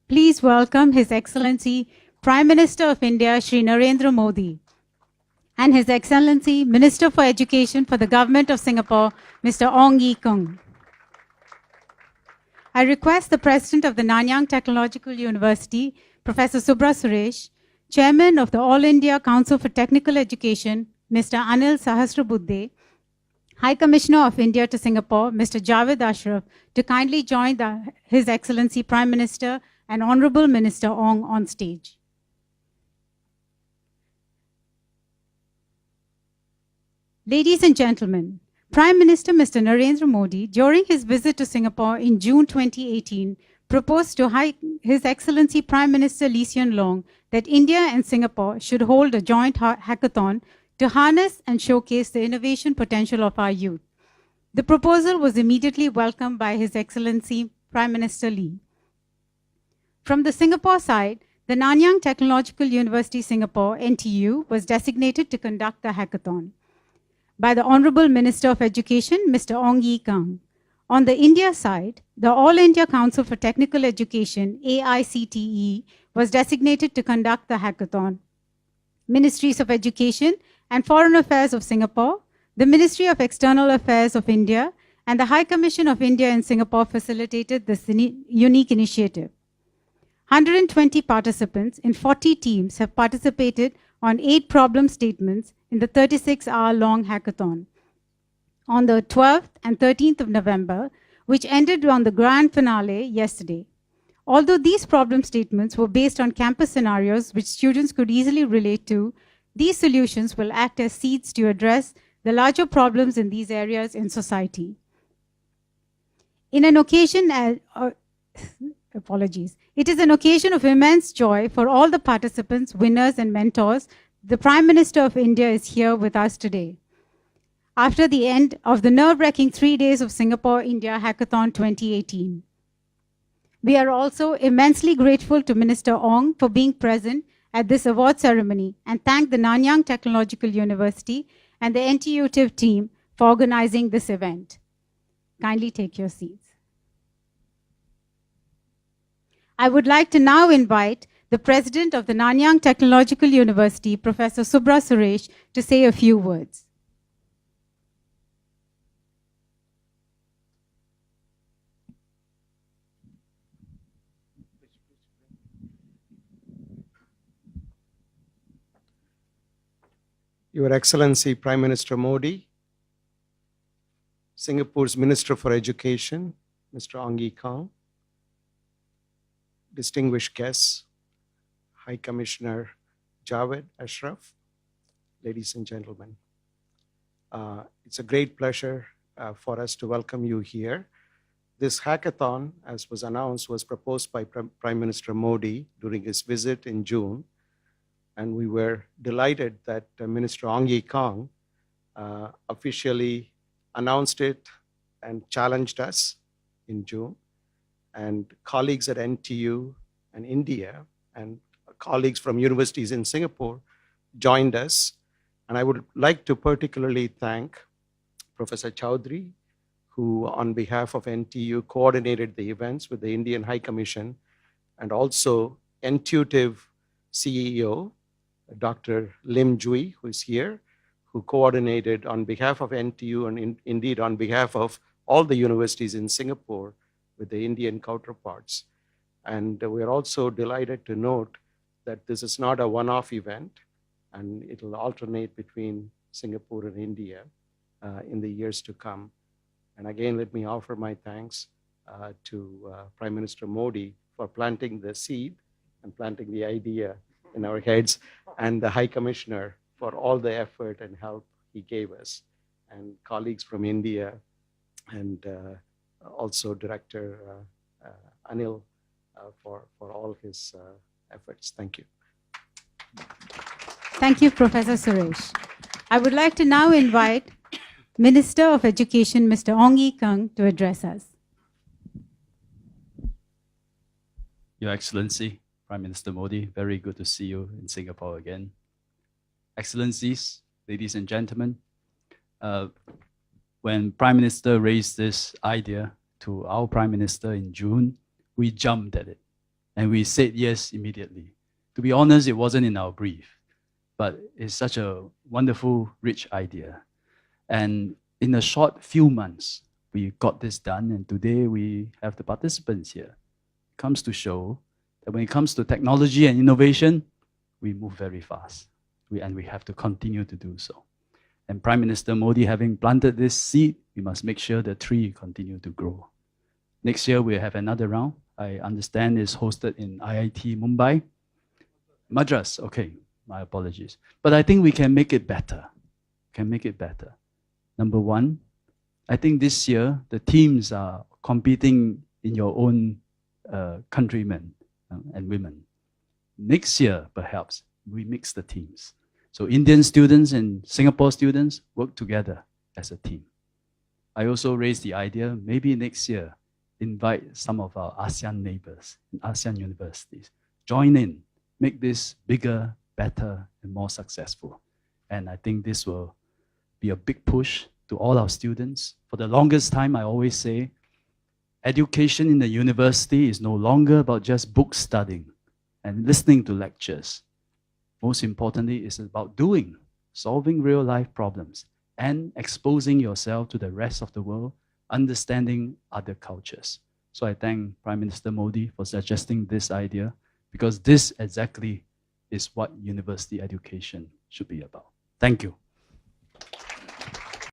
Please welcome His Excellency Prime Minister of India, Shri Narendra Modi, and His Excellency Minister for Education for the Government of Singapore, Mr. Ong Ye Kung. I request the President of the Nanyang Technological University, Professor Subra Suresh, Chairman of the All India Council for Technical Education, Mr. Anil Sahasrabuddhe, High Commissioner of India to Singapore, Mr. Javed Ashraf, to kindly join His Excellency Prime Minister and Honorable Minister Ong on stage. Ladies and gentlemen, Prime Minister Mr. Narendra Modi, during his visit to Singapore in June 2018, proposed to His Excellency Prime Minister Lee Hsien Loong that India and Singapore should hold a joint hackathon to harness and showcase the innovation potential of our youth. The proposal was immediately welcomed by His Excellency Prime Minister Lee. From the Singapore side, the Nanyang Technological University Singapore, NTU, was designated to conduct the hackathon by the Honorable Minister of Education, Mr. Ong Ye Kung. On the India side, the All India Council for Technical Education, AICTE, was designated to conduct the hackathon. Ministries of Education and Foreign Affairs of Singapore, the Ministry of External Affairs of India, and the High Commission of India in Singapore facilitated this unique initiative. 120 participants in 40 teams have participated on 8 problem statements in the 36-hour-long hackathon. On the 12th and 13th of November, which ended on the grand finale yesterday. Although these problem statements were based on campus scenarios which students could easily relate to, these solutions will act as seeds to address the larger problems in these areas in society. In an occasion, it is an occasion of immense joy for all the participants, winners, and mentors. The Prime Minister of India is here with us today. After the end of the nerve-wracking 3 days of Singapore-India Hackathon 2018. We are also immensely grateful to Minister Ong for being present at this award ceremony and thank the Nanyang Technological University and the NTU TIV team for organizing this event. Kindly take your seats. I would like to now invite the President of the Nanyang Technological University, Professor Subra Suresh, to say a few words. Your Excellency Prime Minister Modi, Singapore's Minister for Education, Mr. Ong Ye Kung, distinguished guests, High Commissioner Javed Ashraf, ladies and gentlemen. It's a great pleasure for us to welcome you here. This hackathon, as was announced, was proposed by Prime Minister Modi during his visit in June. And we were delighted that Minister Ong Ye Kung officially announced it and challenged us in June. And colleagues at NTU and India and colleagues from universities in Singapore joined us. And I would like to particularly thank Professor Chowdhury, who on behalf of NTU coordinated the events with the Indian High Commission, and also Intuitive CEO, Dr. Lim Jui, who is here, who coordinated on behalf of NTU and indeed on behalf of all the universities in Singapore with the Indian counterparts. And we're also delighted to note that this is not a one-off event, and it will alternate between Singapore and India in the years to come. And again, let me offer my thanks to Prime Minister Modi for planting the seed and planting the idea in our heads, and the High Commissioner for all the effort and help he gave us, and colleagues from India, and also Director Anil for all his efforts. Thank you. Thank you, Professor Suresh. I would like to now invite Minister of Education, Mr. Ong Ye Kung, to address us. Your Excellency, Prime Minister Modi, very good to see you in Singapore again. Excellencies, ladies and gentlemen, when Prime Minister raised this idea to our Prime Minister in June, we jumped at it And we said yes immediately. To be honest, it wasn't in our brief, but it's such a wonderful, rich idea. And in a short few months, we got this done, and today we have the participants here. It comes to show that when it comes to technology and innovation, we move very fast, and we have to continue to do so. And Prime Minister Modi having planted this seed, we must make sure the tree continue to grow. Next year, we'll have another round. I understand it's hosted in IIT Mumbai. Madras, okay, my apologies. But I think we can make it better. Can make it better. Number one, I think this year, the teams are competing in your own countrymen and women. Next year, perhaps, we mix the teams. So Indian students and Singapore students work together as a team. I also raised the idea, maybe next year, invite some of our ASEAN neighbors and ASEAN universities. Join in, make this bigger, better, and more successful. And I think this will be a big push to all our students. For the longest time, I always say, education in the university is no longer about just book studying and listening to lectures. Most importantly, it's about doing, solving real-life problems, and exposing yourself to the rest of the world, understanding other cultures. So I thank Prime Minister Modi for suggesting this idea, because this exactly is what university education should be about. Thank you.